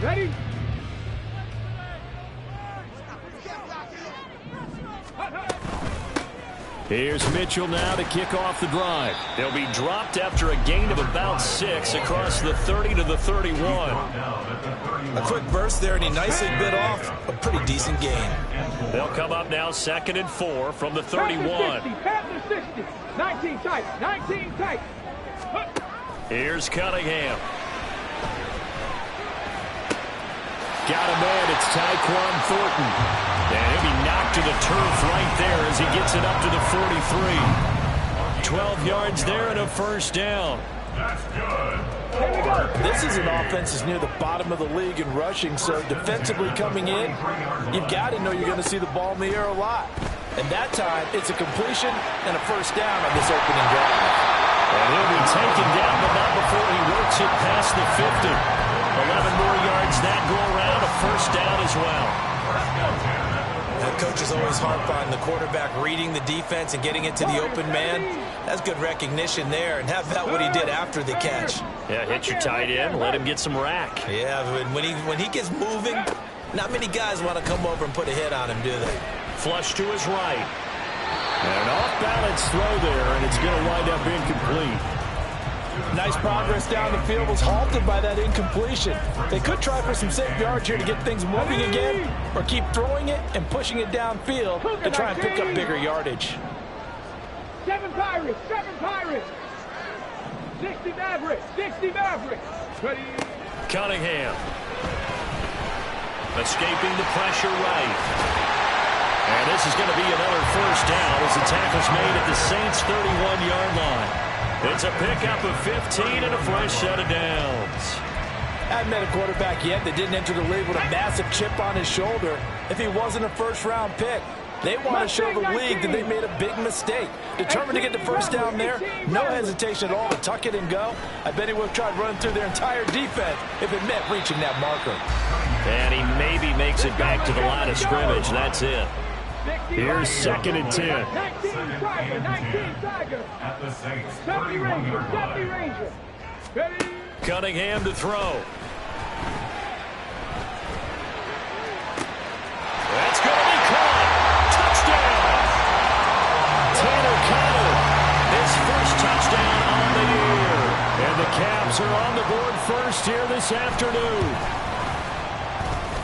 Ready? Here's Mitchell now to kick off the drive. They'll be dropped after a gain of about 6 across the 30 to the 31. A quick burst there, and he nicely bit off a pretty decent gain. They'll come up now 2nd and 4 from the 31. Pass to 60. 19 tight. 19 tight. Here's Cunningham. Got him in. It's Tyquan Thornton. And he'll be knocked to the turf right there as he gets it up to the 43. 12 yards there and a first down. That's good. This is an offense that's near the bottom of the league in rushing, so defensively coming in, you've got to know you're going to see the ball in the air a lot. And that time, it's a completion and a first down on this opening drive. And he'll be taken down, but not before he works it past the 50. 11 more yards that go around, a first down as well. The coach is always harp on the quarterback reading the defense and getting it to the open man. That's good recognition there, and how about what he did after the catch? Yeah, hit your tight end, let him get some rack. Yeah, when he gets moving, not many guys want to come over and put a hit on him, do they? Flush to his right. And an off-balance throw there, and it's going to wind up incomplete. Nice progress down the field was halted by that incompletion. They could try for some safe yards here to get things moving again, or keep throwing it and pushing it downfield to try and pick up bigger yardage. 7 Pirates. 7 Pirates. 60 Mavericks. 60 Mavericks. Ready? Cunningham. Escaping the pressure right. And this is going to be another first down as the tackle's made at the Saints' 31-yard line. It's a pickup of 15 and a fresh set of downs. I haven't met a quarterback yet that didn't enter the league with a massive chip on his shoulder if he wasn't a first-round pick. They want to show the league that they made a big mistake. Determined to get the first down there, no hesitation at all to tuck it and go. I bet he would have tried running through their entire defense if it meant reaching that marker. And he maybe makes it back to the line of scrimmage. That's it. Here's 2nd and 10. 19 Tiger. 19 Tiger. At the Saints. 70 Ranger. 70 Ranger. Ready? Cunningham to throw. That's going to be caught. Touchdown. Tanner Connor, his first touchdown on the year. And the Cavs are on the board first here this afternoon.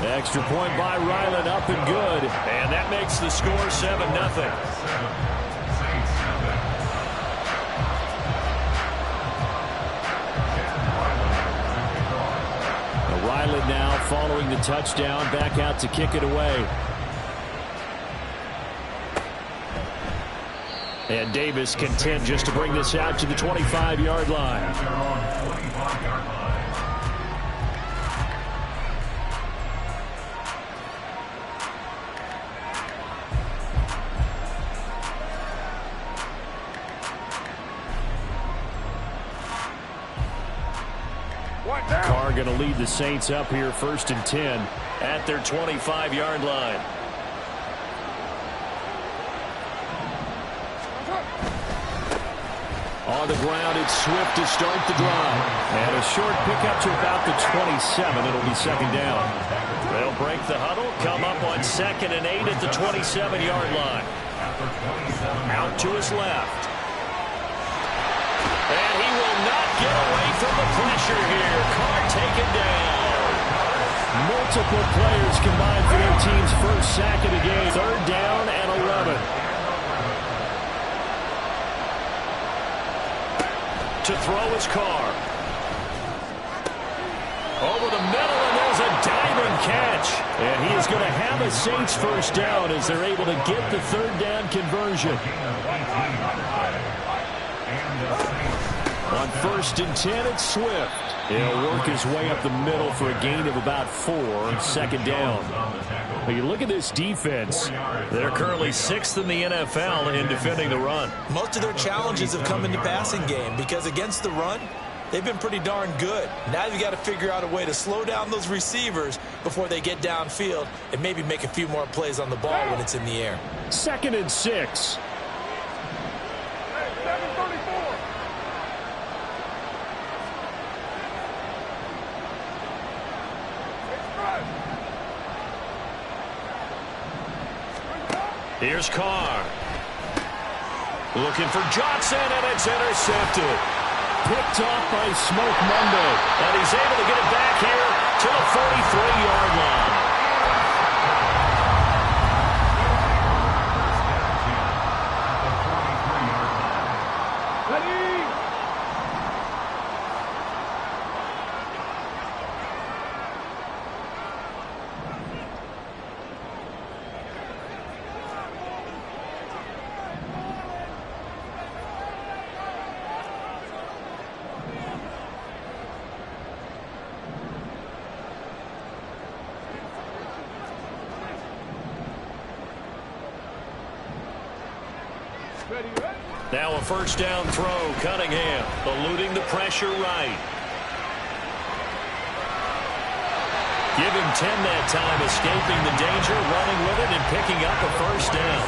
Extra point by Ryland, up and good. And that makes the score 7-0. Ryland now following the touchdown, back out to kick it away. And Davis content just to bring this out to the 25-yard line. Carr going to lead the Saints up here 1st and 10 at their 25-yard line. On the ground, it's Swift to start the drive. And a short pickup to about the 27. It'll be 2nd down. They'll break the huddle, come up on 2nd and 8 at the 27-yard line. Out to his left. And he will not get away from the pressure here. Carr taken down. Multiple players combined for their team's first sack of the game. 3rd down and 11. To throw is Carr. Over the middle, and there's a diving catch. And he is going to have a Saints first down as they're able to get the 3rd down conversion. On 1st and 10, it's Swift. He'll work his way up the middle for a gain of about 4, 2nd down. But you look at this defense. They're currently 6th in the NFL in defending the run. Most of their challenges have come in the passing game because against the run, they've been pretty darn good. Now you've got to figure out a way to slow down those receivers before they get downfield and maybe make a few more plays on the ball when it's in the air. 2nd and 6. Here's Carr. Looking for Johnson, and it's intercepted. Picked off by Smoke Monday. And he's able to get it back here to the 43-yard line. Now a first down throw. Cunningham eluding the pressure right. Give him 10 that time, escaping the danger, running with it, and picking up a first down.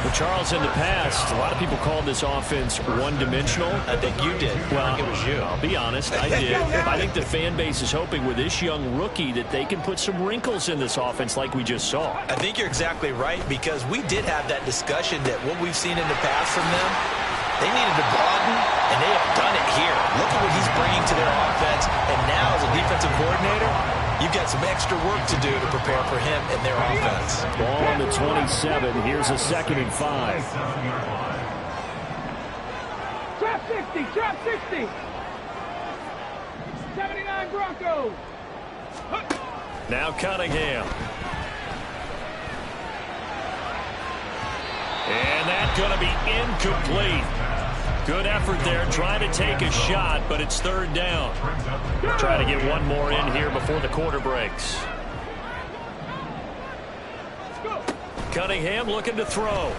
Well, Charles, in the past, a lot of people called this offense one-dimensional. I think you did. Well, I think it was you. I'll be honest, I did. I think the fan base is hoping with this young rookie that they can put some wrinkles in this offense like we just saw. I think you're exactly right, because we did have that discussion that what we've seen in the past from them, they needed to broaden, and they have done it here. Look at what he's bringing to their offense, and now as a defensive coordinator, you've got some extra work to do to prepare for him and their offense. Ball on the 27. Here's a 2nd and 5. Trap 60, trap 60. 79 Broncos. Now Cunningham. And that's going to be incomplete. Good effort there, trying to take a shot, but it's 3rd down. Try to get one more in here before the quarter breaks. Cunningham looking to throw.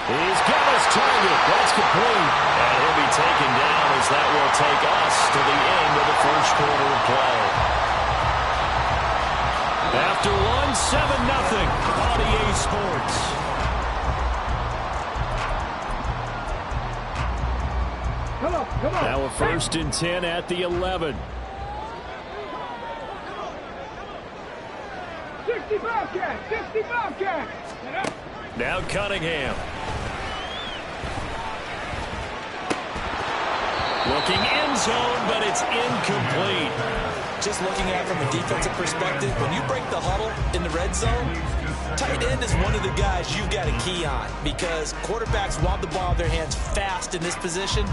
He's got his target. That's complete. And he'll be taken down as that will take us to the end of the first quarter of play. After one, 7-0 on EA Sports. Come on. Now a 1st and 10 at the 11. 60 Bobcats, 60 Bobcats. Now Cunningham. Looking end zone, but it's incomplete. Just looking at it from a defensive perspective, when you break the huddle in the red zone, tight end is one of the guys you've got to key on, because quarterbacks want the ball in their hands fast in this position,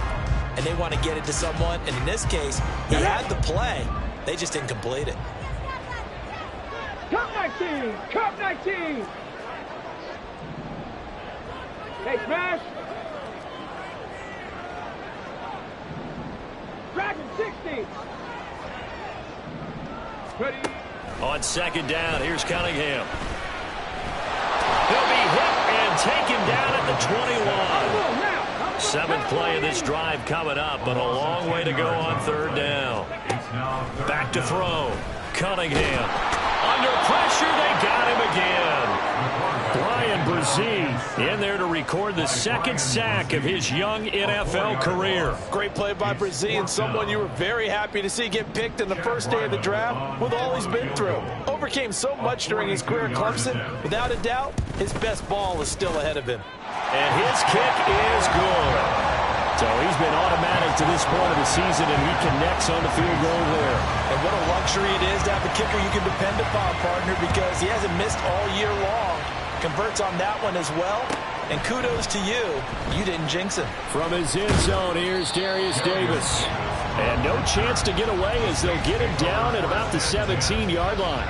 and they want to get it to someone. And in this case, he had the play. They just didn't complete it. Cup 19, Cup 19. Hey, smash. Dragon 60. Ready. On 2nd down, here's Cunningham. He'll be hit and taken down at the 21. 7th play of this drive coming up, but a long way to go on 3rd down. Back to throw. Cunningham. Under pressure, they got him again. Bryan Bresee in there to record the 2nd sack of his young NFL career. Great play by Bresee, and someone you were very happy to see get picked in the first day of the draft with all he's been through. Overcame so much during his career at Clemson. Without a doubt, his best ball is still ahead of him. And his kick is good. So he's been automatic to this point of the season, and he connects on the field goal there. And what a luxury it is to have a kicker you can depend upon, partner, because he hasn't missed all year long. Converts on that one as well. And kudos to you. You didn't jinx him. From his end zone, here's Darius Davis. And no chance to get away as they'll get him down at about the 17-yard line.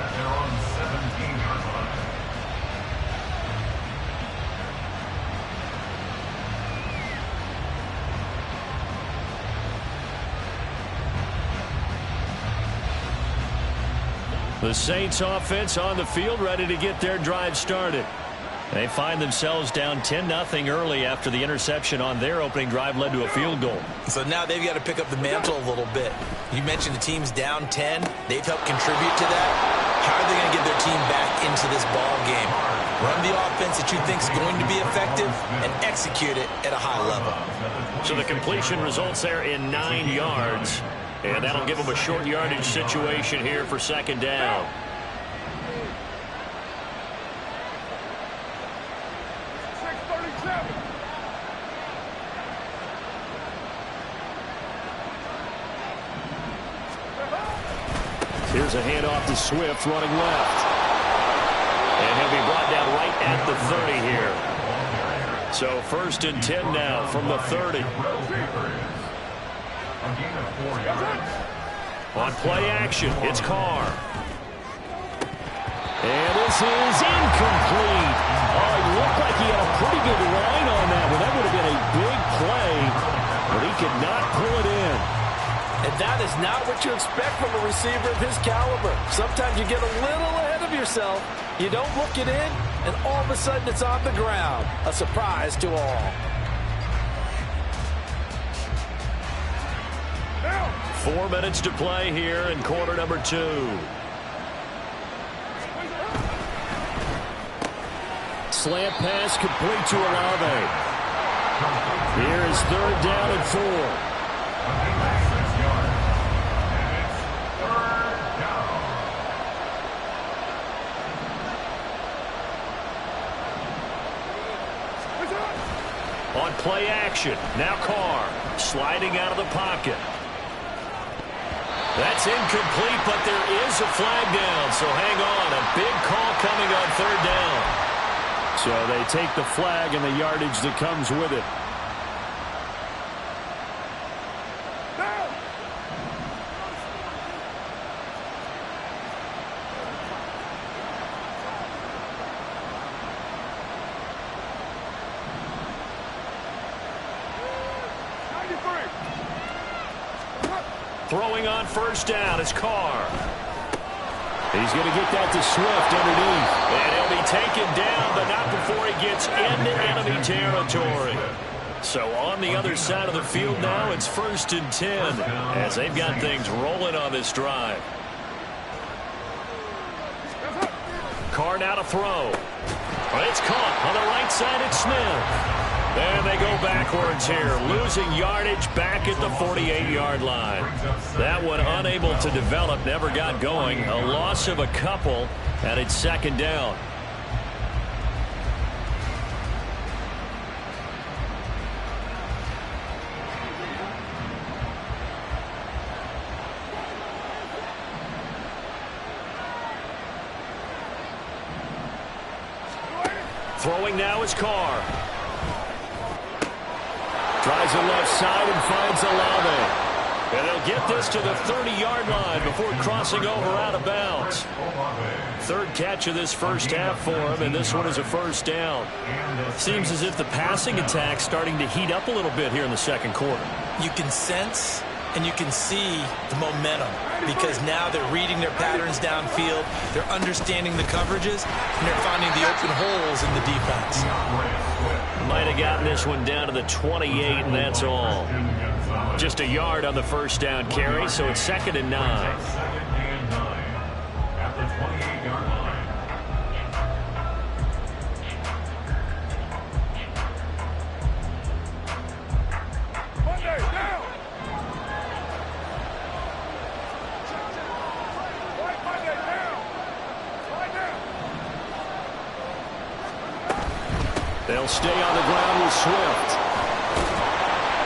The Saints offense on the field, ready to get their drive started. They find themselves down 10-0 early after the interception on their opening drive led to a field goal. So now they've got to pick up the mantle a little bit. You mentioned the team's down 10. They've helped contribute to that. How are they going to get their team back into this ball game? Run the offense that you think is going to be effective and execute it at a high level. So the completion results there in 9 yards. And that'll give them a short yardage situation here for 2nd down. Here's a handoff to Swift running left. And he'll be brought down right at the 30 here. So 1st and 10 now from the 30. On play action, it's Carr. And this is incomplete. Oh, it looked like he had a pretty good line on that one. That would have been a big play, but he could not pull it in. And that is not what you expect from a receiver of his caliber. Sometimes you get a little ahead of yourself. You don't look it in, and all of a sudden it's on the ground. A surprise to all. 4 minutes to play here in quarter number 2. Slant pass complete to Olave. Here is 3rd down and 4. On play action, now Carr sliding out of the pocket. That's incomplete, but there is a flag down, so hang on. A big call coming on 3rd down. So they take the flag and the yardage that comes with it. Throwing on 1st down is Carr. He's going to get that to Swift underneath. And he'll be taken down, but not before he gets into enemy territory. So on the other side of the field now, it's 1st and 10 as they've got things rolling on this drive. Carr now to throw. It's caught on the right side. It's Smith. And they go backwards here, losing yardage back at the 48-yard line. That one unable to develop, never got going. A loss of a couple, and it's 2nd down. Throwing now is Carr. Tries the left side and finds Olave. And they'll get this to the 30-yard line before crossing over out of bounds. 3rd catch of this first half for him, and this one is a 1st down. Seems as if the passing attack's starting to heat up a little bit here in the 2nd quarter. You can sense and you can see the momentum because now they're reading their patterns downfield, they're understanding the coverages, and they're finding the open holes in the defense. Might have gotten this one down to the 28, and that's all. Just a yard on the 1st down carry, so it's 2nd and 9. At the 28-yard line. They'll stay on the ground with Swift.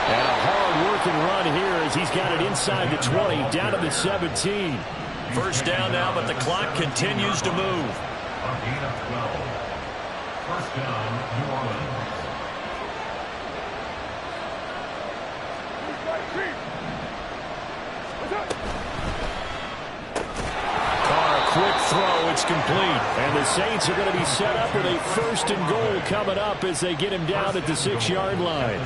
And a hard-working run here as he's got it inside the 20, down to the 17. 1st down now, but the clock continues to move. A gain of 12. 1st down, New Orleans. Quick throw, it's complete. And the Saints are going to be set up with a 1st and goal coming up as they get him down at the 6-yard line.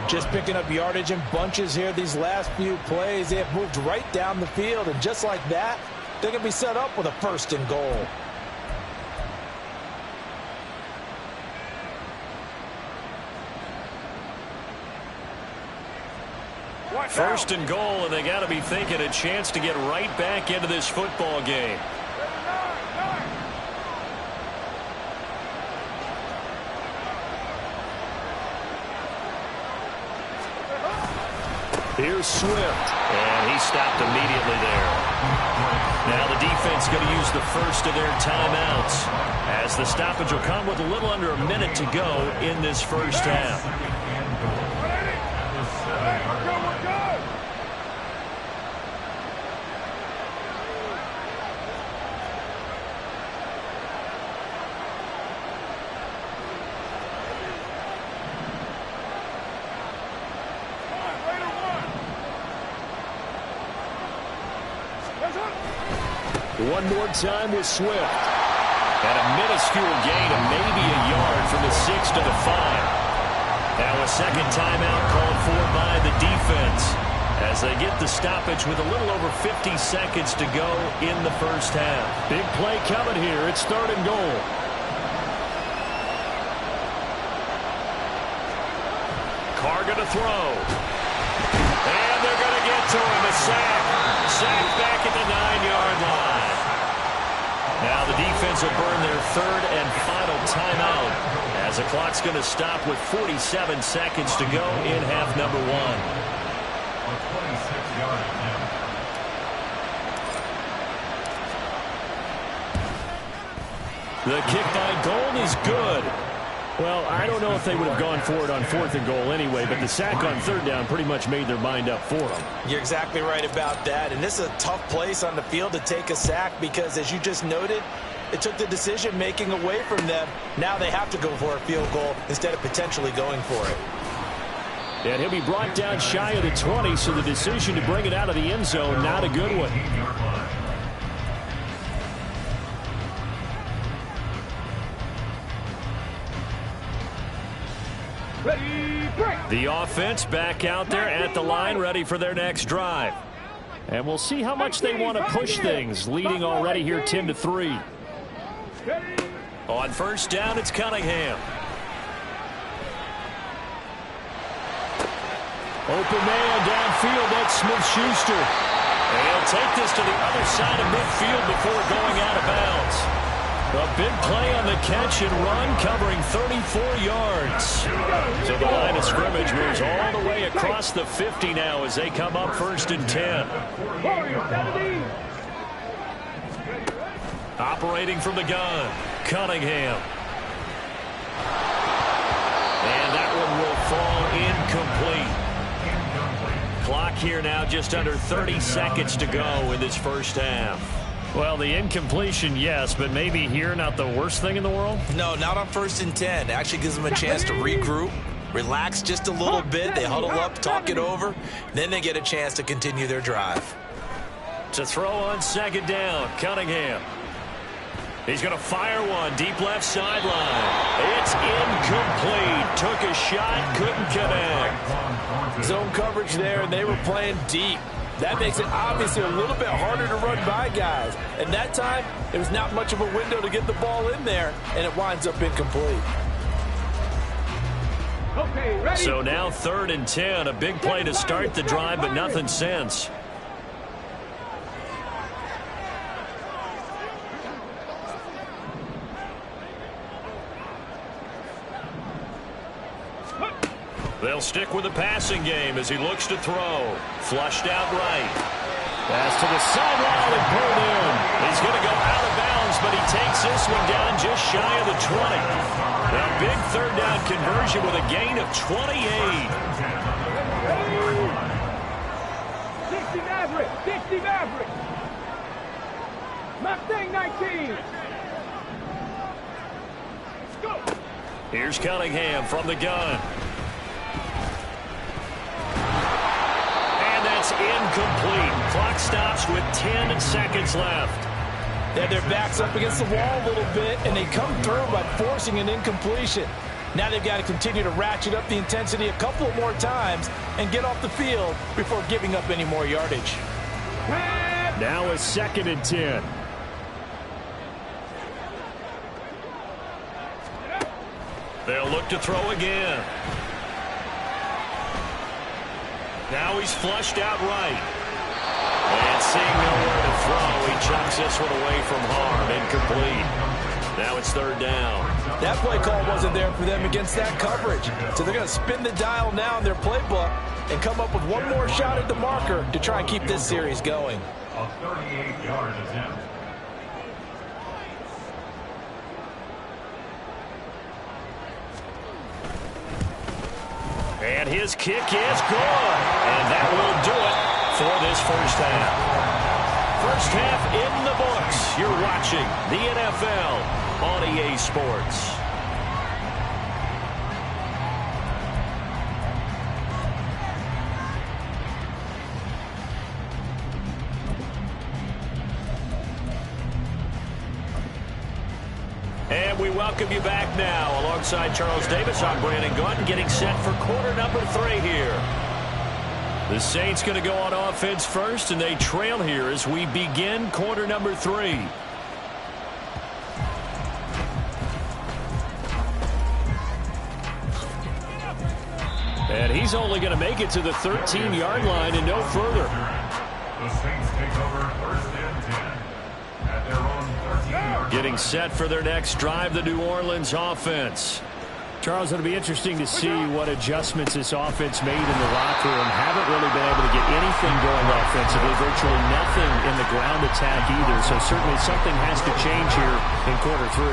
Just picking up yardage in bunches here these last few plays. They have moved right down the field, and just like that, they're going to be set up with a 1st and goal. First and goal, and they got to be thinking a chance to get right back into this football game. Here's Swift, and he stopped immediately there. Now the defense going to use the first of their timeouts as the stoppage will come with a little under a minute to go in this first half. One more time with Swift. And a minuscule gain of maybe a yard from the 6 to the 5. Now a second timeout called for by the defense as they get the stoppage with a little over 50 seconds to go in the first half. Big play coming here. It's 3rd and goal. Carr going to throw. And they're going to get to him. A sack. Sack back at the 9-yard line. Now the defense will burn their 3rd and final timeout as the clock's going to stop with 47 seconds to go in half number 1. A 26-yard attempt. The kick by Gold is good. Well, I don't know if they would have gone for it on 4th and goal anyway, but the sack on 3rd down pretty much made their mind up for them. You're exactly right about that, and this is a tough place on the field to take a sack because, as you just noted, it took the decision-making away from them. Now they have to go for a field goal instead of potentially going for it. And he'll be brought down shy of the 20, so the decision to bring it out of the end zone, not a good one. The offense back out there at the line, ready for their next drive. And we'll see how much they want to push things, leading already here 10-3. On first down, it's Cunningham. Open man downfield, that's Smith-Schuster. And he'll take this to the other side of midfield before going out of bounds. A big play on the catch and run, covering 34 yards. So the line of scrimmage moves all the way across the 50 now as they come up 1st and 10. Operating from the gun, Cunningham. And that one will fall incomplete. Clock here now just under 30 seconds to go in this first half. Well, the incompletion, yes, but maybe here not the worst thing in the world? No, not on 1st and 10. It actually gives them a chance to regroup, relax just a little bit. They huddle up, talk it over. Then they get a chance to continue their drive. To throw on 2nd down, Cunningham. He's going to fire one, deep left sideline. It's incomplete. Took a shot, couldn't connect. Zone coverage there, and they were playing deep. That makes it obviously a little bit harder to run by guys. And that time, there was not much of a window to get the ball in there, and it winds up incomplete. Okay, ready. So now 3rd and 10, a big play to start the drive, but nothing since. They'll stick with the passing game as he looks to throw. Flushed out right. Pass to the sideline and pulled in. He's going to go out of bounds, but he takes this one down just shy of the 20. A big 3rd down conversion with a gain of 28. 60 Maverick. 60 Maverick. Mustang 19. Let's go. Here's Cunningham from the gun. That's incomplete. Clock stops with 10 seconds left. They have their backs up against the wall a little bit, and they come through by forcing an incompletion. Now they've got to continue to ratchet up the intensity a couple more times and get off the field before giving up any more yardage. Now a 2nd and 10. They'll look to throw again. Now he's flushed out right. And seeing nowhere to throw, he chucks this one away from harm. Incomplete. Now it's 3rd down. That play call wasn't there for them against that coverage. So they're going to spin the dial now in their playbook and come up with one more shot at the marker to try and keep this series going. A 38-yard attempt. And his kick is good. And that will do it for this first half. First half in the books. You're watching the NFL on EA Sports. we welcome you back now. Alongside Charles Davis, I'm Brandon Gaudin, getting set for quarter number 3 here. The Saints going to go on offense first, and they trail here as we begin quarter number 3. And he's only going to make it to the 13-yard line and no further. The Saints take over first and 10 at their own 13-yard. Getting set for their next drive, the New Orleans offense. Charles, it'll be interesting to see what adjustments this offense made in the locker room. Haven't really been able to get anything going offensively. Virtually nothing in the ground attack either. So certainly something has to change here in quarter 3.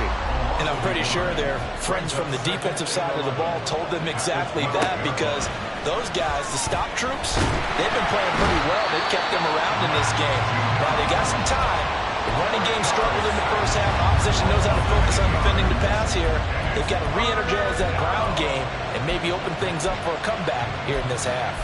And I'm pretty sure their friends from the defensive side of the ball told them exactly that, because those guys, the stop troops, they've been playing pretty well. They've kept them around in this game. Now, they got some time. The running game struggled in the first half. Opposition knows how to focus on defending the pass here. They've got to re-energize that ground game and maybe open things up for a comeback here in this half.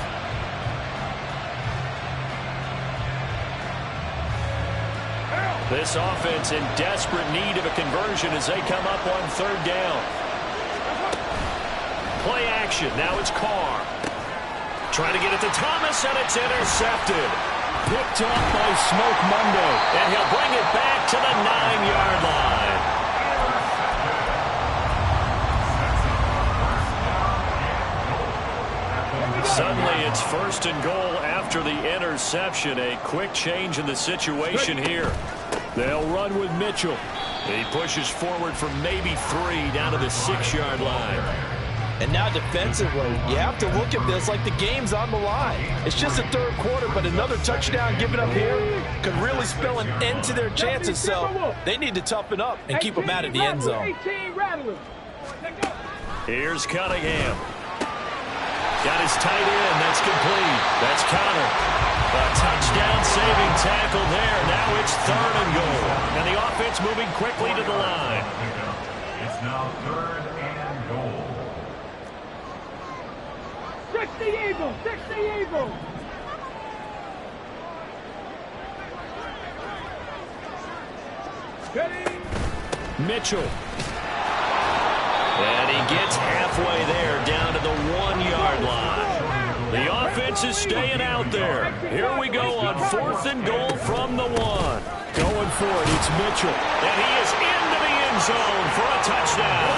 This offense in desperate need of a conversion as they come up on 3rd down. Play action. Now it's Carr. Trying to get it to Thomas, and it's intercepted. Picked off by Smoke Monday. And he'll bring it back to the 9-yard line. Suddenly it's 1st and goal after the interception. A quick change in the situation here. They'll run with Mitchell. He pushes forward for maybe 3 down to the 6-yard line. And now defensively, you have to look at this like the game's on the line. It's just the 3rd quarter, but another touchdown given up here could really spell an end to their chances. So they need to toughen up and keep them out of the end zone. Here's Cunningham. Got his tight end. That's complete. That's Conner. A touchdown-saving tackle there. Now it's 3rd and goal. And the offense moving quickly to the line. It's now 3rd and goal. 60 Eagles! 60 Eagles! Mitchell. And he gets halfway there, down to the 1-yard line. The offense is staying out there. Here we go on 4th and goal from the 1. Going for it, it's Mitchell. And he is into the end zone for a touchdown.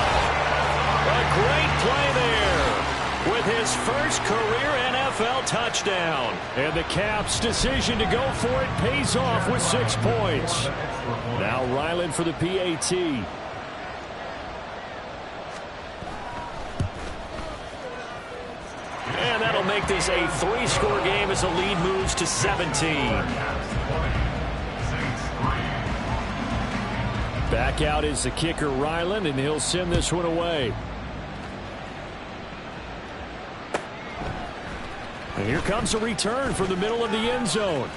A great play there with his first career NFL touchdown. And the Caps' decision to go for it pays off with 6 points. Now Ryland for the PAT. And that'll make this a 3-score game as the lead moves to 17. Back out is the kicker, Ryland, and he'll send this one away. And here comes a return from the middle of the end zone.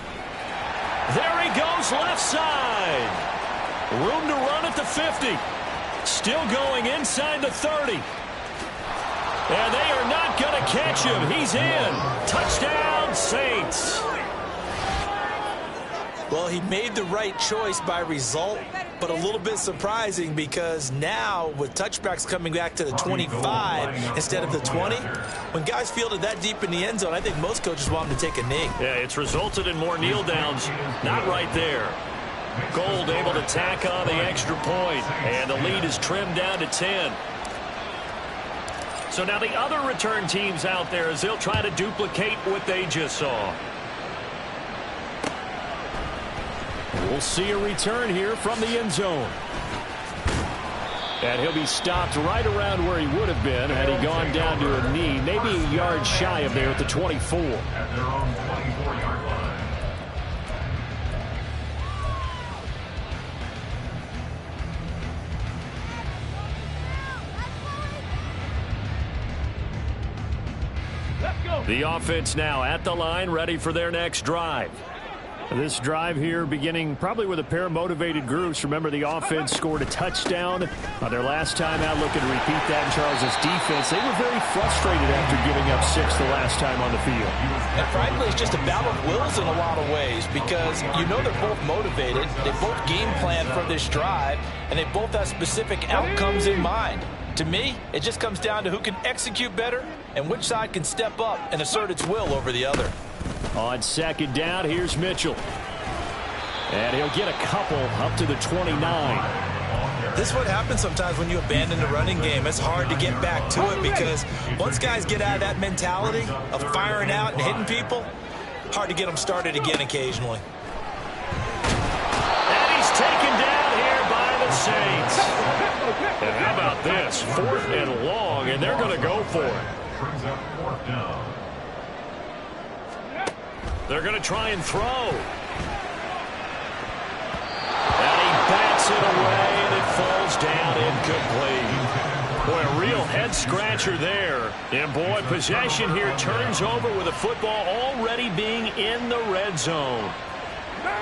There he goes, left side. Room to run at the 50. Still going inside the 30. And they are not going to catch him. He's in. Touchdown, Saints. Well, he made the right choice by result, but a little bit surprising because now with touchbacks coming back to the 25 instead of the 20, when guys fielded that deep in the end zone, I think most coaches want him to take a knee. Yeah, it's resulted in more kneel downs. Not right there. Gold able to tack on the extra point, and the lead is trimmed down to 10. So now the other return teams out there as they'll try to duplicate what they just saw. We'll see a return here from the end zone. And he'll be stopped right around where he would have been had he gone down to a knee, maybe a yard shy of there at the 24. At their own 24-yard line. The offense now at the line, ready for their next drive. This drive here beginning probably with a pair of motivated groups. Remember, the offense scored a touchdown on their last time out. Looking to repeat that in Charles' defense. They were very frustrated after giving up 6 the last time on the field. And frankly, it's just a battle of wills in a lot of ways because you know they're both motivated. They both game plan for this drive, and they both have specific outcomes in mind. To me, it just comes down to who can execute better and which side can step up and assert its will over the other. On second down, here's Mitchell. And he'll get a couple up to the 29. This is what happens sometimes when you abandon the running game. It's hard to get back to it because once guys get out of that mentality of firing out and hitting people, hard to get them started again occasionally. And he's taken down here by the Saints. And how about this? 4th and long, and they're going to go for it. Brings up 4th down. They're going to try and throw. And he bats it away, and it falls down incomplete. Boy, a real head-scratcher there. And, boy, possession here turns over with the football already being in the red zone.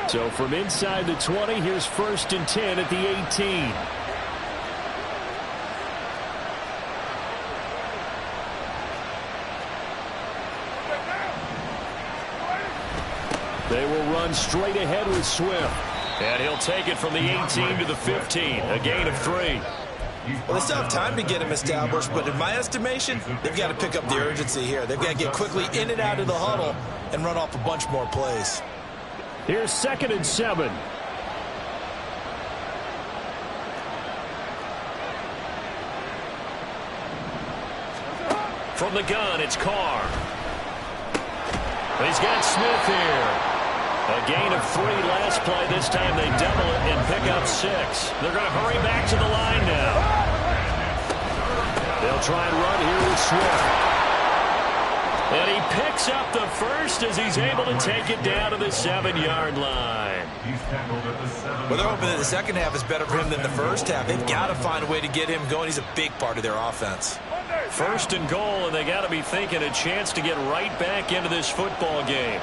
So from inside the 20, here's 1st and 10 at the 18. They will run straight ahead with Swift. And he'll take it from the 18 to the 15. A gain of 3. Well, they still have time to get him established, but in my estimation, they've got to pick up the urgency here. They've got to get quickly in and out of the huddle and run off a bunch more plays. Here's 2nd and 7. From the gun, it's Carr. He's got Smith here. A gain of 3 last play. This time they double it and pick up 6. They're going to hurry back to the line now. They'll try and run here with Swift. And he picks up the first as he's able to take it down to the 7-yard line. Well, they're hoping that the second half is better for him than the first half. They've got to find a way to get him going. He's a big part of their offense. 1st and goal, and they got to be thinking a chance to get right back into this football game.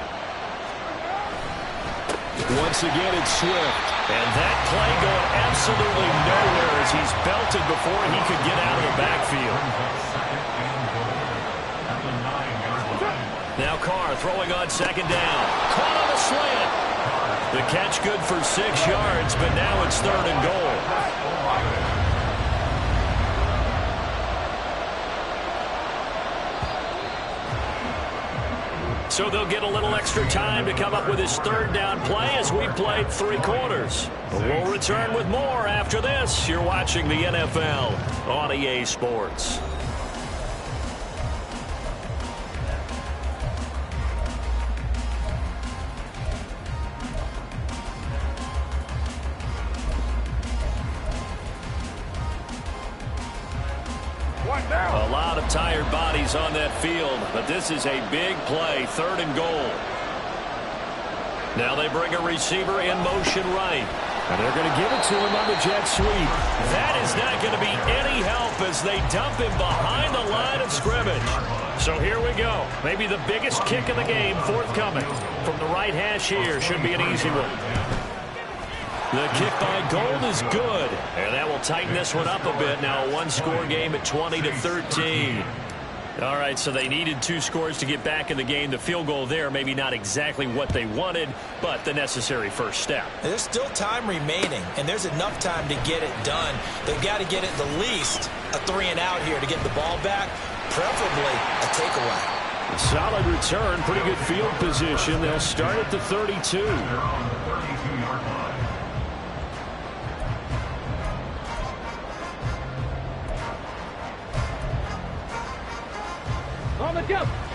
Once again, it's Swift. And that play going absolutely nowhere as he's belted before he could get out of the backfield. Now Carr throwing on 2nd down. Caught on a slant. The catch good for 6 yards, but now it's 3rd and goal. So they'll get a little extra time to come up with his 3rd down play as we played 3 quarters. We'll return with more after this. You're watching the NFL on EA Sports. A lot of tired bodies on that field, but this is a big play, 3rd and goal. Now they bring a receiver in motion right, and they're going to give it to him on the jet sweep. That is not going to be any help as they dump him behind the line of scrimmage. So here we go. Maybe the biggest kick of the game forthcoming from the right hash here. Should be an easy one. The kick by Gold is good, and that will tighten this one up a bit. Now a 1-score game at 20-13. All right, so they needed 2 scores to get back in the game. The field goal there, maybe not exactly what they wanted, but the necessary first step. There's still time remaining, and there's enough time to get it done. They've got to get it the least a 3-and-out here to get the ball back, preferably a takeaway. Solid return, pretty good field position. They'll start at the 32.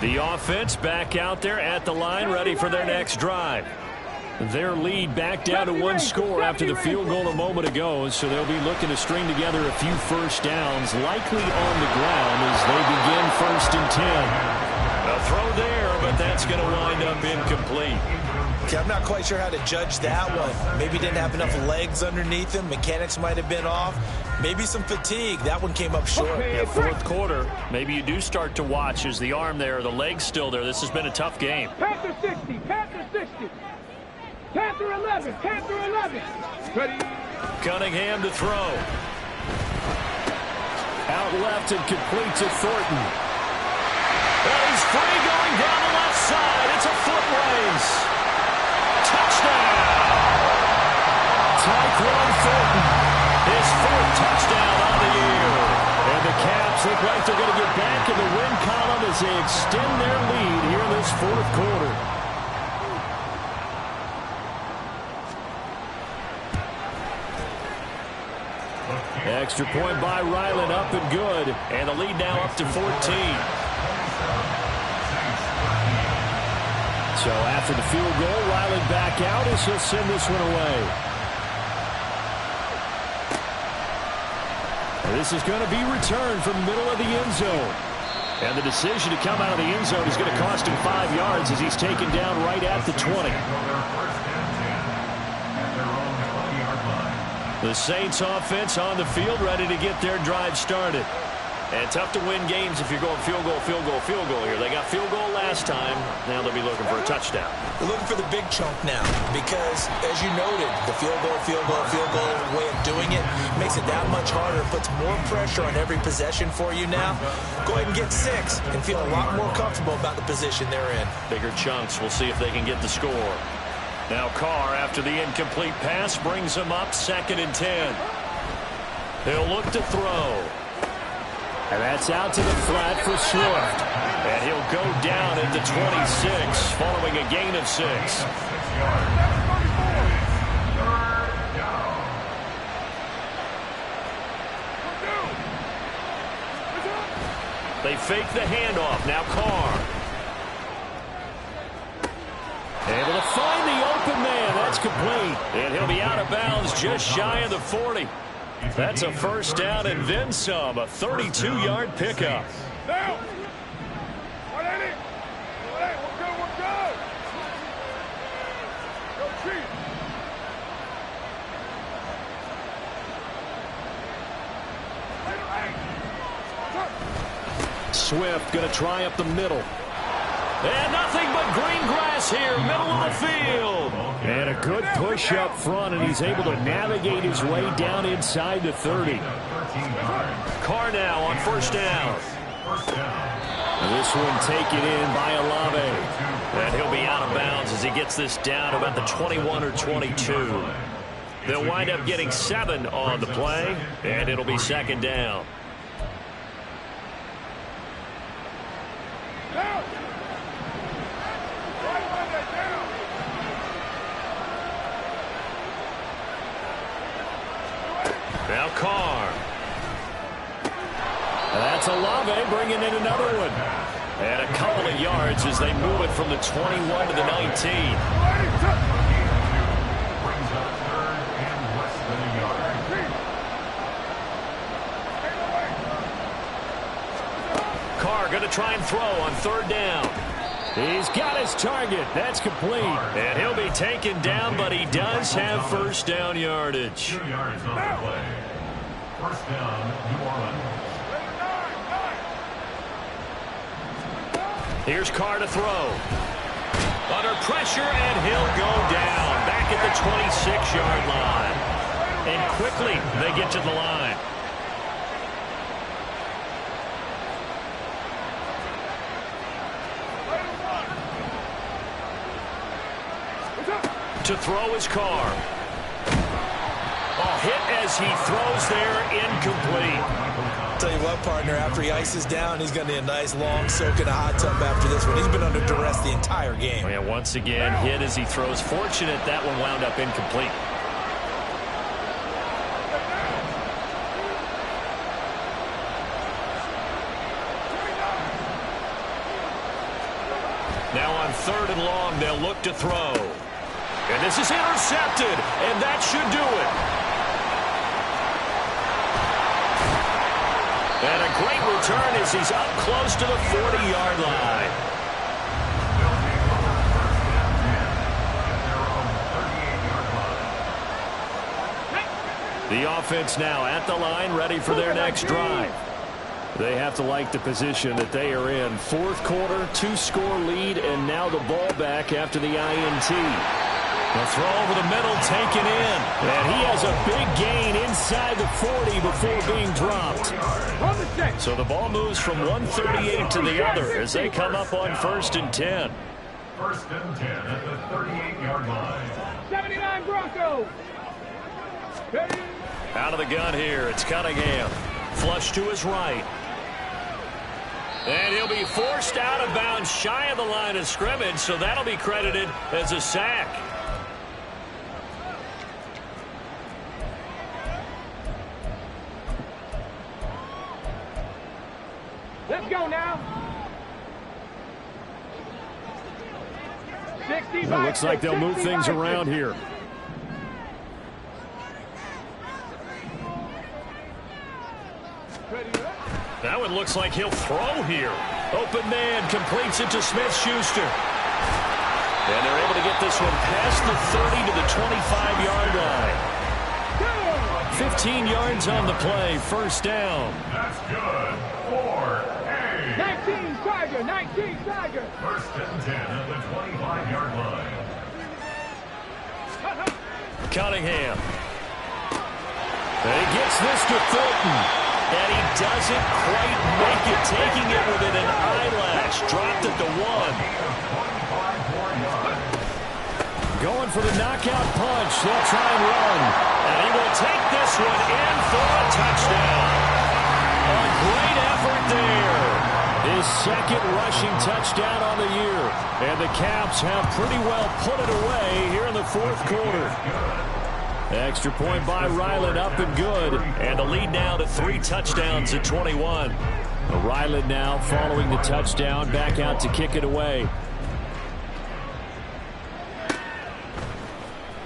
The offense back out there at the line, ready for their next drive. Their lead back down to 1 score after the field goal a moment ago, so they'll be looking to string together a few first downs, likely on the ground as they begin 1st and 10. A throw there, but that's going to wind up incomplete. Okay, I'm not quite sure how to judge that one. Maybe didn't have enough legs underneath him. Mechanics might have been off. Maybe some fatigue. That one came up short. Yeah, 4th quarter. Maybe you do start to watch as the arm there, the leg's still there. This has been a tough game. Panther 60, Panther 60. 10 through 11. 10 through 11. Ready? Cunningham to throw. Out left and complete to Thornton. And he's free going down the left side. It's a foot race. Touchdown. Tyquan Thornton. His 4th touchdown on the year. And the Caps look like they're going to get back in the win column as they extend their lead here in this 4th quarter. Extra point by Ryland, up and good. And the lead now up to 14. So after the field goal, Ryland back out as he'll send this one away. This is going to be returned from the middle of the end zone. And the decision to come out of the end zone is going to cost him 5 yards as he's taken down right at the 20. The Saints offense on the field ready to get their drive started. And tough to win games if you're going field goal, field goal, field goal here. They got field goal last time. Now they'll be looking for a touchdown. They're looking for the big chunk now because, as you noted, the field goal way of doing it makes it that much harder. Puts more pressure on every possession for you now. Go ahead and get 6 and feel a lot more comfortable about the position they're in. Bigger chunks. We'll see if they can get the score. Now Carr, after the incomplete pass, brings him up 2nd and 10. He'll look to throw. And that's out to the flat for Swift. And he'll go down at the 26 following a gain of 6. They fake the handoff. Now Carr. Able to find the open man. That's complete. And he'll be out of bounds just shy of the 40. That's a 1st down and then some. A 32-yard pickup. Now. What in it? Hey, we're good. We're good. Go Chiefs. Swift going to try up the middle. And nothing but green grass here, middle of the field. And a good push up front, and he's able to navigate his way down inside the 30. Carr now on 1st down. And this one taken in by Olave. And he'll be out of bounds as he gets this down about the 21 or 22. They'll wind up getting 7 on the play, and it'll be 2nd down. Now Carr. That's Olave bringing in another one. And a couple of yards as they move it from the 21 to the 19. Carr going to try and throw on 3rd down. He's got his target. That's complete. And he'll be taken down, but he does have 1st down yardage. 2 yards on the play. 1st down, New Orleans. Here's Carr to throw. Under pressure, and he'll go down. Back at the 26-yard line. And quickly, they get to the line. To throw his Carr. A hit as he throws there, incomplete. Tell you what, partner, after he ices down, he's going to need a nice long soak in a hot tub after this one. He's been under duress the entire game. Oh, yeah, once again, hit as he throws. Fortunate that one wound up incomplete. Now on 3rd and long, they'll look to throw. And this is intercepted, and that should do it. And a great return as he's up close to the 40-yard line. The offense now at the line, ready for their next drive. They have to like the position that they are in. 4th quarter, 2-score lead, and now the ball back after the INT. The throw over the middle taken in. And he has a big gain inside the 40 before being dropped. So the ball moves from 138 to the other as they come up on 1st and 10. 1st and 10 at the 38-yard line. 79 Broncos. Out of the gun here, it's Cunningham. Flush to his right. And he'll be forced out of bounds shy of the line of scrimmage, so that'll be credited as a sack. Let's go now. 65. It looks like they'll move things around here. That one looks like he'll throw here. Open man completes it to Smith-Schuster. And they're able to get this one past the 30 to the 25-yard line. 15 yards on the play, 1st down. That's good. 4-8. 19 Tiger, 19 Tiger. 1st and 10 at the 25-yard line. Cunningham. And he gets this to Fulton. And he doesn't quite make it, taking it within an eyelash. Dropped at the 1. Going for the knockout punch. They'll try and run. And he will take this one in for a touchdown. A great effort there. His 2nd rushing touchdown on the year. And the Caps have pretty well put it away here in the 4th quarter. Extra point by Ryland, up and good. And the lead now to 3 touchdowns at 21. Ryland now following the touchdown, back out to kick it away.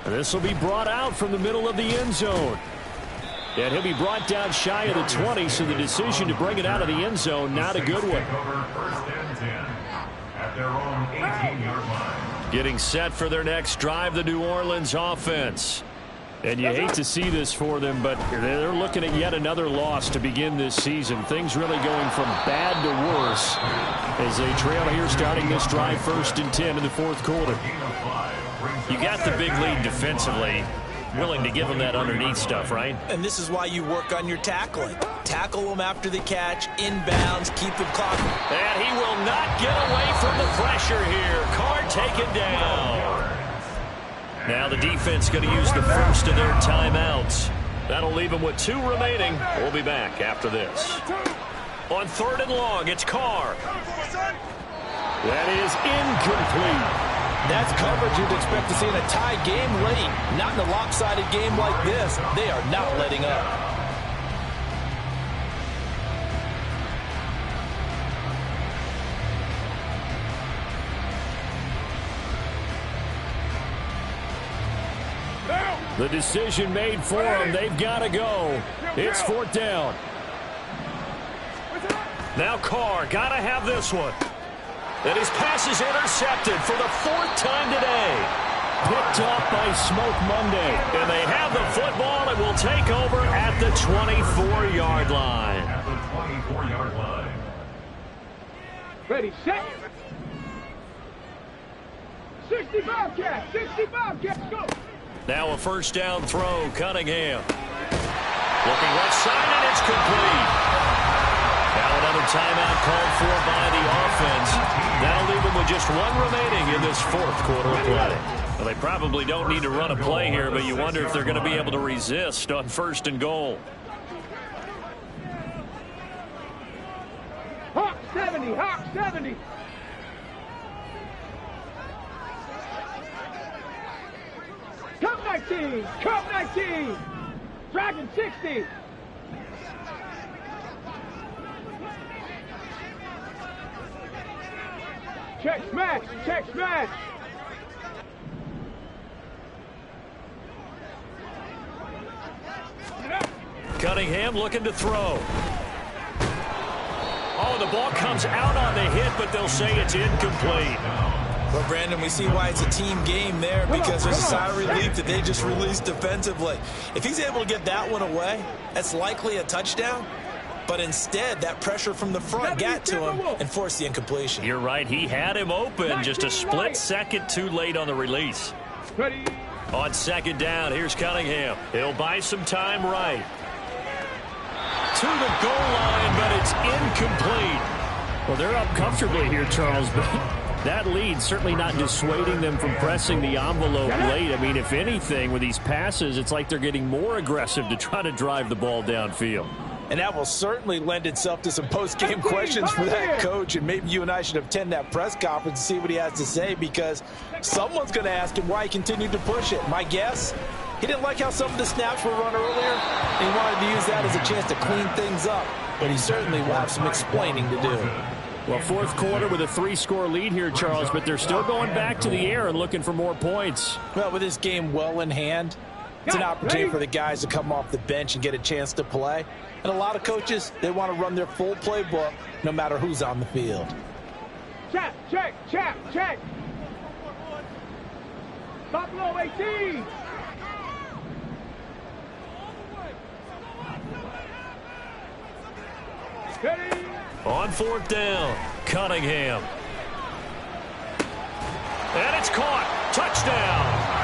This will be brought out from the middle of the end zone. And he'll be brought down shy of the 20, so the decision to bring it out of the end zone, not a good one. 1st and 10 at their own 18-yard line. Getting set for their next drive, the New Orleans offense. And you hate to see this for them, but they're looking at yet another loss to begin this season. Things really going from bad to worse as they trail here starting this drive 1st and 10 in the 4th quarter. You got the big lead defensively. Willing to give them that underneath stuff, right? And this is why you work on your tackling. Tackle them after the catch, inbounds, keep them clocking. And he will not get away from the pressure here. Carr taken down. Now the defense going to use the first of their timeouts. That'll leave them with 2 remaining. We'll be back after this. On 3rd and long, it's Carr. That is incomplete. That's coverage you'd expect to see in a tie game late. Not in a lopsided game like this. They are not letting up. The decision made for them. They've got to go. It's 4th down. Now Carr got to have this one. And his pass is intercepted for the 4th time today. Picked off by Smoke Monday. And they have the football and will take over at the 24-yard line. At the 24-yard line. Ready, set. 65 cats, 65 cats, go. Now a 1st down throw, Cunningham. Looking left side, and it's complete. Now another timeout called for by the offense. That'll leave them with just 1 remaining in this 4th quarter of play. Well, they probably don't need to run a play here, but you wonder if they're going to be able to resist on 1st and goal. Hawk 70, Hawk 70. Cup 19, Cup 19. Dragon 60. Check smash, check smash. Cunningham looking to throw. Oh, the ball comes out on the hit, but they'll say it's incomplete. Well, Brandon, we see why it's a team game there because there's a sigh of relief that they just released defensively. If he's able to get that one away, that's likely a touchdown. But instead, that pressure from the front got to him and forced the incompletion. You're right. He had him open, just a split second too late on the release. Ready. On second down, here's Cunningham. He'll buy some time right. To the goal line, but it's incomplete. Well, they're up comfortably here, Charles, but that lead certainly not dissuading them from pressing the envelope late. I mean, if anything, with these passes, it's like they're getting more aggressive to try to drive the ball downfield. And that will certainly lend itself to some post-game questions for that coach. And maybe you and I should attend that press conference and see what he has to say, because someone's going to ask him why he continued to push it. My guess, he didn't like how some of the snaps were run earlier, and he wanted to use that as a chance to clean things up. But he certainly will have some explaining to do. Well, fourth quarter with a 3-score lead here, Charles, but they're still going back to the air and looking for more points. Well, with this game well in hand, it's an opportunity for the guys to come off the bench and get a chance to play. And a lot of coaches, they want to run their full playbook no matter who's on the field. Check, check, check, check. Buffalo 18. Ready. On fourth down, Cunningham. And it's caught. Touchdown.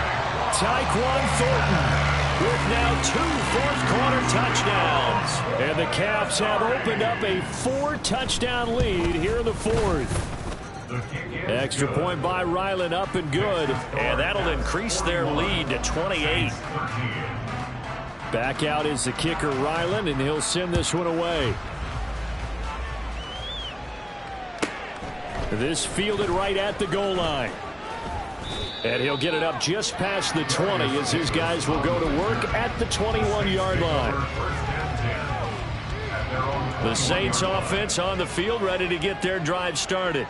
Tyquan Thornton with now 2 fourth-quarter touchdowns. And the Caps have opened up a 4-touchdown lead here in the fourth. Extra point by Ryland, up and good. And that'll increase their lead to 28. Back out is the kicker, Ryland, and he'll send this one away. This fielded right at the goal line. And he'll get it up just past the 20 as his guys will go to work at the 21-yard line. The Saints offense on the field, ready to get their drive started.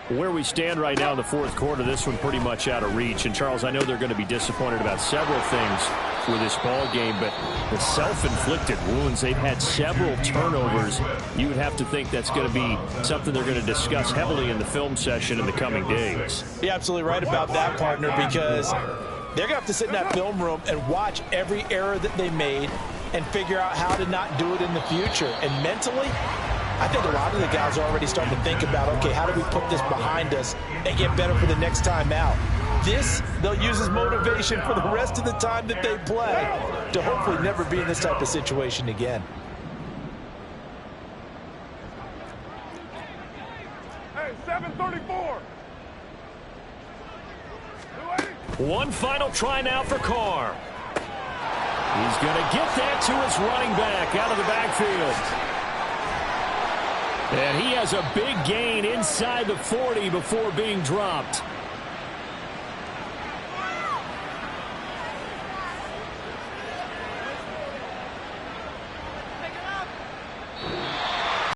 Where we stand right now in the fourth quarter, this one pretty much out of reach. And, Charles, I know they're going to be disappointed about several things with this ball game, but the self-inflicted wounds, they've had several turnovers. You would have to think that's going to be something they're going to discuss heavily in the film session in the coming days. You're absolutely right about that, partner, because they're going to have to sit in that film room and watch every error that they made and figure out how to not do it in the future. And mentally, I think a lot of the guys are already starting to think about, okay, how do we put this behind us and get better for the next time out? This, they'll use as motivation for the rest of the time that they play to hopefully never be in this type of situation again. Hey, 7:34. One final try now for Carr. He's going to get that to his running back out of the backfield. And he has a big gain inside the 40 before being dropped.